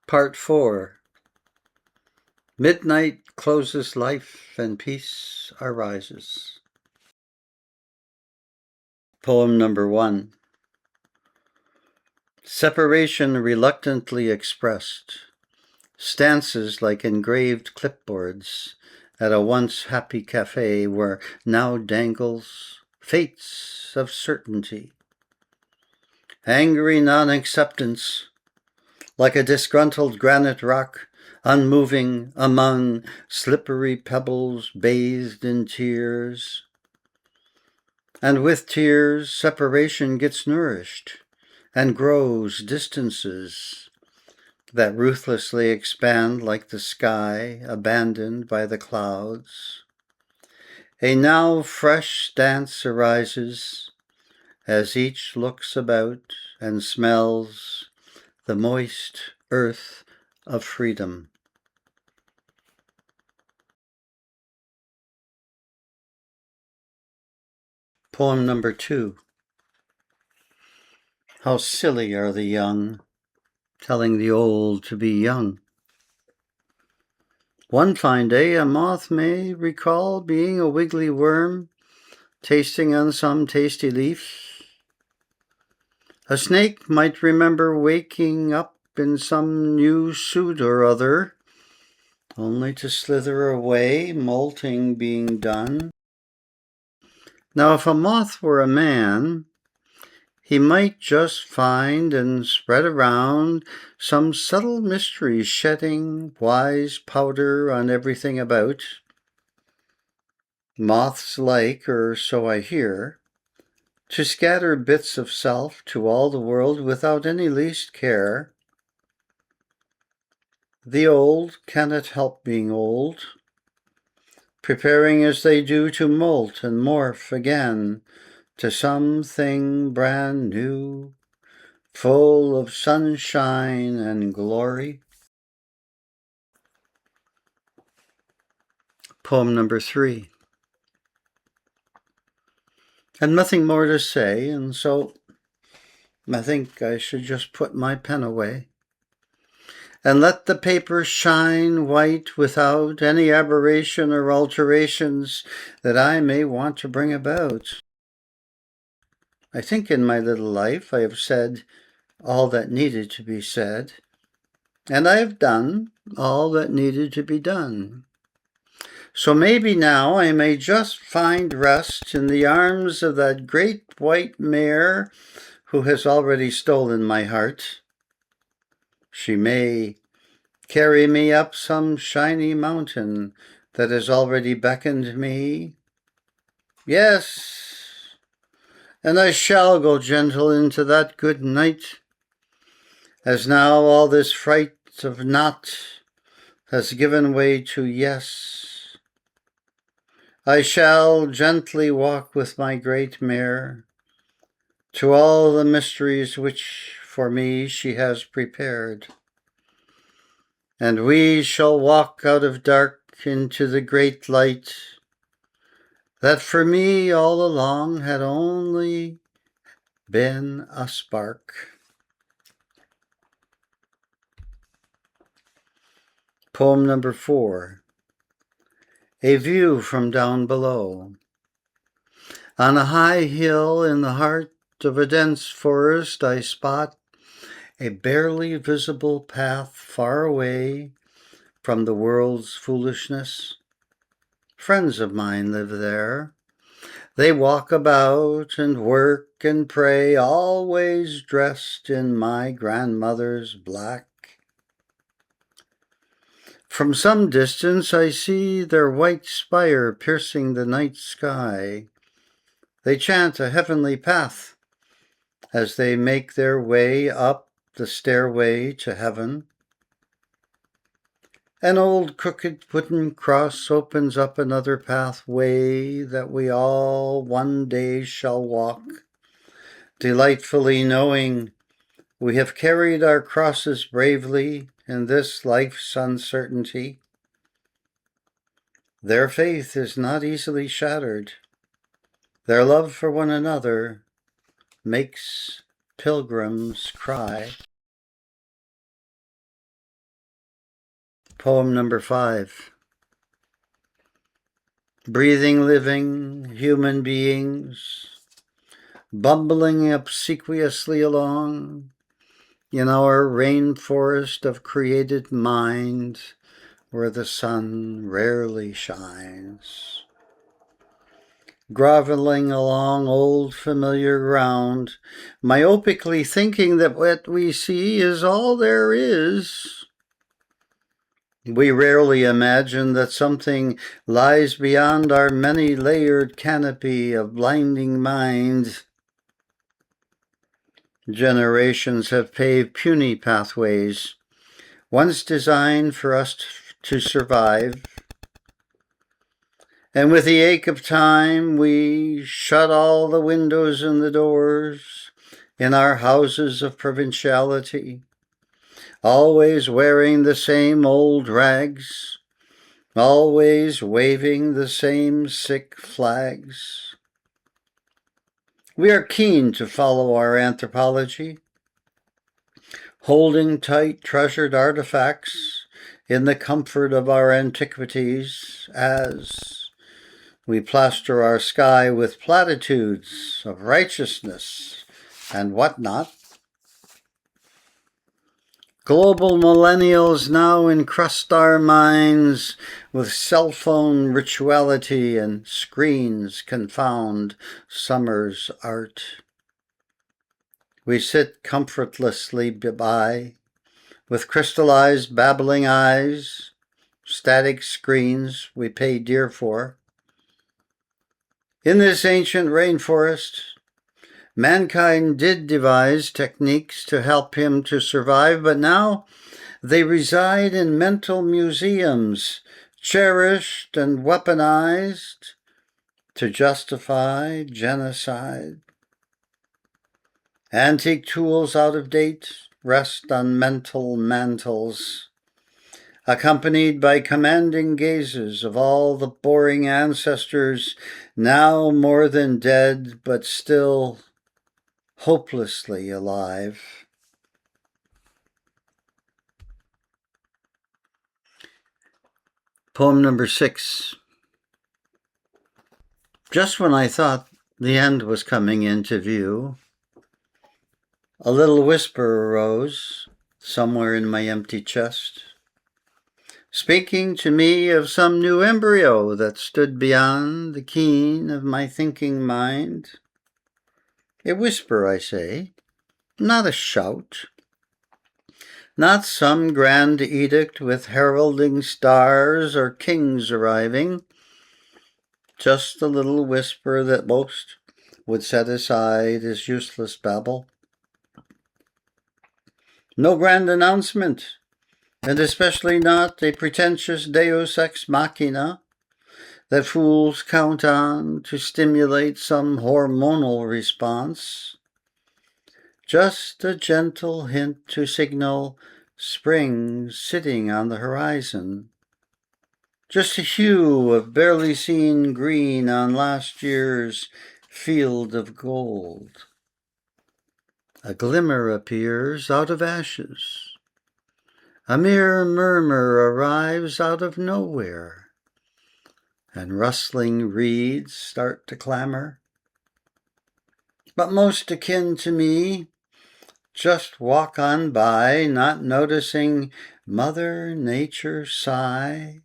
Part 4. Midnight closes life and peace arises. Poem number 1. Separation reluctantly expressed. Stances like engraved clipboards at a once happy cafe where now dangles fates of certainty. Angry non-acceptance, like a disgruntled granite rock, unmoving among slippery pebbles bathed in tears. And with tears, separation gets nourished and grows distances that ruthlessly expand like the sky abandoned by the clouds. A now fresh dance arises as each looks about and smells the moist earth of freedom. Poem number 2. How silly are the young, telling the old to be young. One fine day a moth may recall being a wiggly worm, tasting on some tasty leaf. A snake might remember waking up in some new suit or other, only to slither away, molting being done. Now if a moth were a man, he might just find and spread around some subtle mystery, shedding wise powder on everything about. Moths like, or so I hear, to scatter bits of self to all the world without any least care. The old cannot help being old, preparing as they do to molt and morph again to something brand new, full of sunshine and glory. Poem number 3. And nothing more to say, and so I think I should just put my pen away and let the paper shine white without any aberration or alterations that I may want to bring about. I think in my little life I have said all that needed to be said, and I have done all that needed to be done. So maybe now I may just find rest in the arms of that great white mare who has already stolen my heart. She may carry me up some shiny mountain that has already beckoned me. Yes, and I shall go gentle into that good night, as now all this fright of not has given way to yes. I shall gently walk with my great mare to all the mysteries which for me she has prepared. And we shall walk out of dark into the great light that for me all along had only been a spark. Poem number 4. A view from down below. On a high hill in the heart of a dense forest I spot a barely visible path far away from the world's foolishness. Friends of mine live there. They walk about and work and pray, always dressed in my grandmother's black. From some distance I see their white spire piercing the night sky. They chant a heavenly path as they make their way up the stairway to heaven. An old crooked wooden cross opens up another pathway that we all one day shall walk, delightfully knowing we have carried our crosses bravely in this life's uncertainty. Their faith is not easily shattered. Their love for one another makes pilgrims cry. Poem number 5. Breathing, living human beings, bumbling obsequiously along in our rainforest of created mind where the sun rarely shines. Groveling along old familiar ground, myopically thinking that what we see is all there is. We rarely imagine that something lies beyond our many-layered canopy of blinding mind. Generations have paved puny pathways, once designed for us to survive. And with the ache of time, we shut all the windows and the doors in our houses of provinciality, always wearing the same old rags, always waving the same sick flags. We are keen to follow our anthropology, holding tight treasured artifacts in the comfort of our antiquities as we plaster our sky with platitudes of righteousness and whatnot. Global millennials now encrust our minds with cell phone rituality, and screens confound summer's art. We sit comfortlessly by, with crystallized babbling eyes, static screens we pay dear for. In this ancient rainforest, mankind did devise techniques to help him to survive, but now they reside in mental museums, cherished and weaponized to justify genocide. Antique tools out of date rest on mental mantles, accompanied by commanding gazes of all the boring ancestors, now more than dead, but still hopelessly alive. Poem number 6. Just when I thought the end was coming into view, a little whisper arose somewhere in my empty chest, speaking to me of some new embryo that stood beyond the keen of my thinking mind. A whisper, I say, not a shout, not some grand edict with heralding stars or kings arriving, just a little whisper that most would set aside as useless babble. No grand announcement, and especially not a pretentious deus ex machina that fools count on to stimulate some hormonal response. Just a gentle hint to signal spring sitting on the horizon. Just a hue of barely seen green on last year's field of gold. A glimmer appears out of ashes. A mere murmur arrives out of nowhere, and rustling reeds start to clamor. But most akin to me, just walk on by, not noticing Mother Nature sigh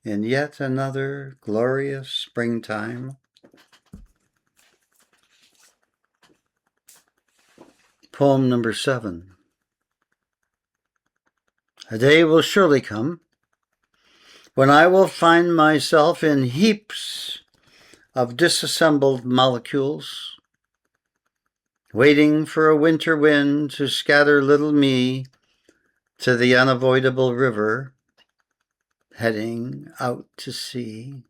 in yet another glorious springtime. Poem number 7. A day will surely come when I will find myself in heaps of disassembled molecules, waiting for a winter wind to scatter little me to the unavoidable river, heading out to sea.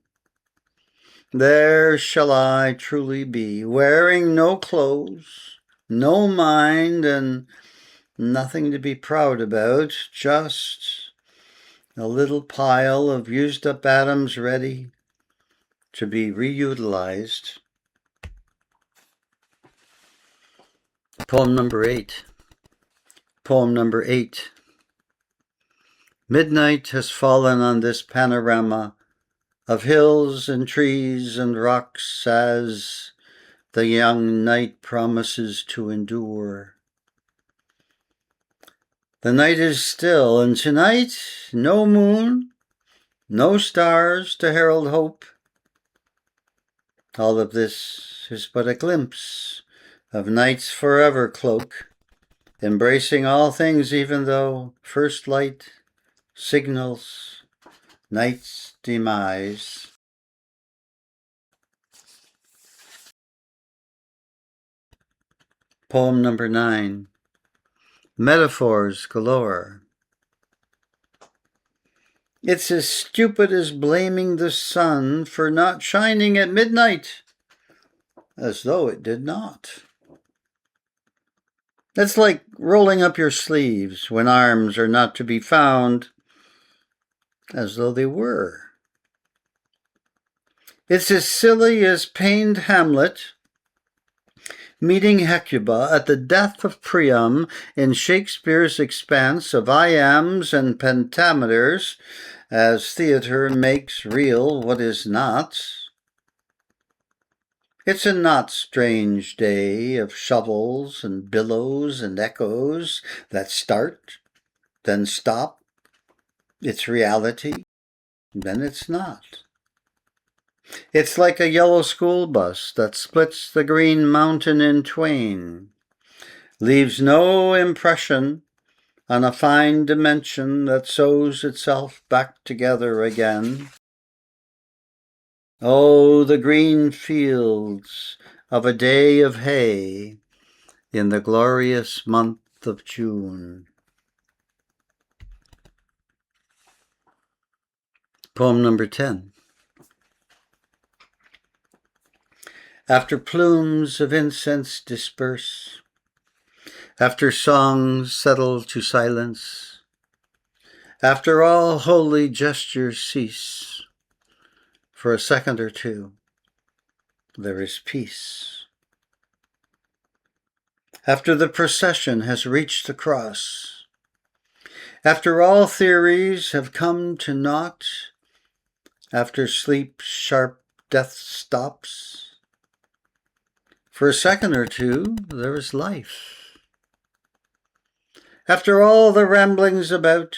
There shall I truly be, wearing no clothes, no mind, and nothing to be proud about, just a little pile of used-up atoms ready to be reutilized. Poem number 8. Poem number 8. Midnight has fallen on this panorama of hills and trees and rocks as the young night promises to endure. The night is still, and tonight no moon, no stars to herald hope. All of this is but a glimpse of night's forever cloak, embracing all things even though first light signals night's demise. Poem number 9. Metaphors galore. It's as stupid as blaming the sun for not shining at midnight, as though it did not. It's like rolling up your sleeves when arms are not to be found, as though they were. It's as silly as pained Hamlet meeting Hecuba at the death of Priam in Shakespeare's expanse of iambs and pentameters, as theatre makes real what is not. It's a not strange day of shovels and billows and echoes that start, then stop. It's reality, then it's not. It's like a yellow school bus that splits the green mountain in twain, leaves no impression on a fine dimension that sews itself back together again. Oh, the green fields of a day of hay in the glorious month of June. Poem number 10. After plumes of incense disperse, after songs settle to silence, after all holy gestures cease, for a second or two, there is peace. After the procession has reached the cross, after all theories have come to naught, after sleep's sharp death stops, for a second or two, there is life. After all the ramblings about,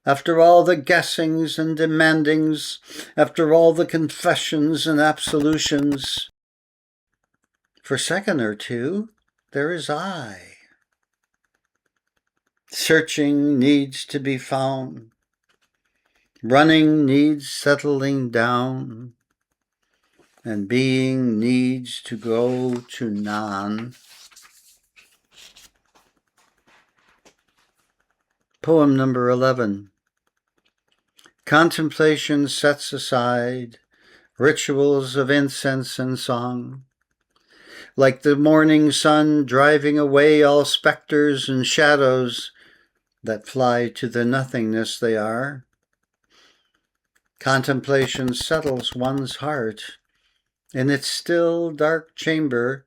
after all the guessings and demandings, after all the confessions and absolutions, for a second or two, there is I. Searching needs to be found. Running needs settling down. And being needs to go to none. Poem number 11. Contemplation sets aside rituals of incense and song, like the morning sun driving away all specters and shadows that fly to the nothingness they are. Contemplation settles one's heart in its still, dark chamber,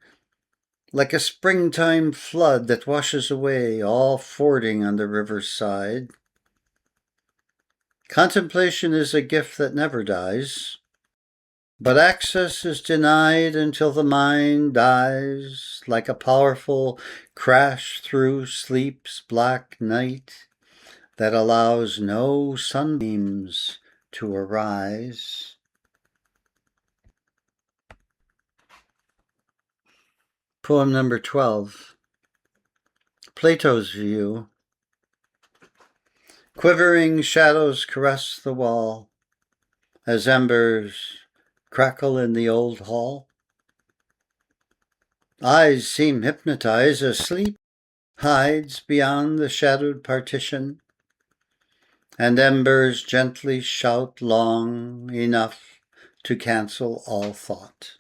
like a springtime flood that washes away all fording on the river's side. Contemplation is a gift that never dies, but access is denied until the mind dies, like a powerful crash through sleep's black night that allows no sunbeams to arise. Poem number 12. Plato's View. Quivering shadows caress the wall as embers crackle in the old hall. Eyes seem hypnotized as sleep hides beyond the shadowed partition, and embers gently shout long enough to cancel all thought.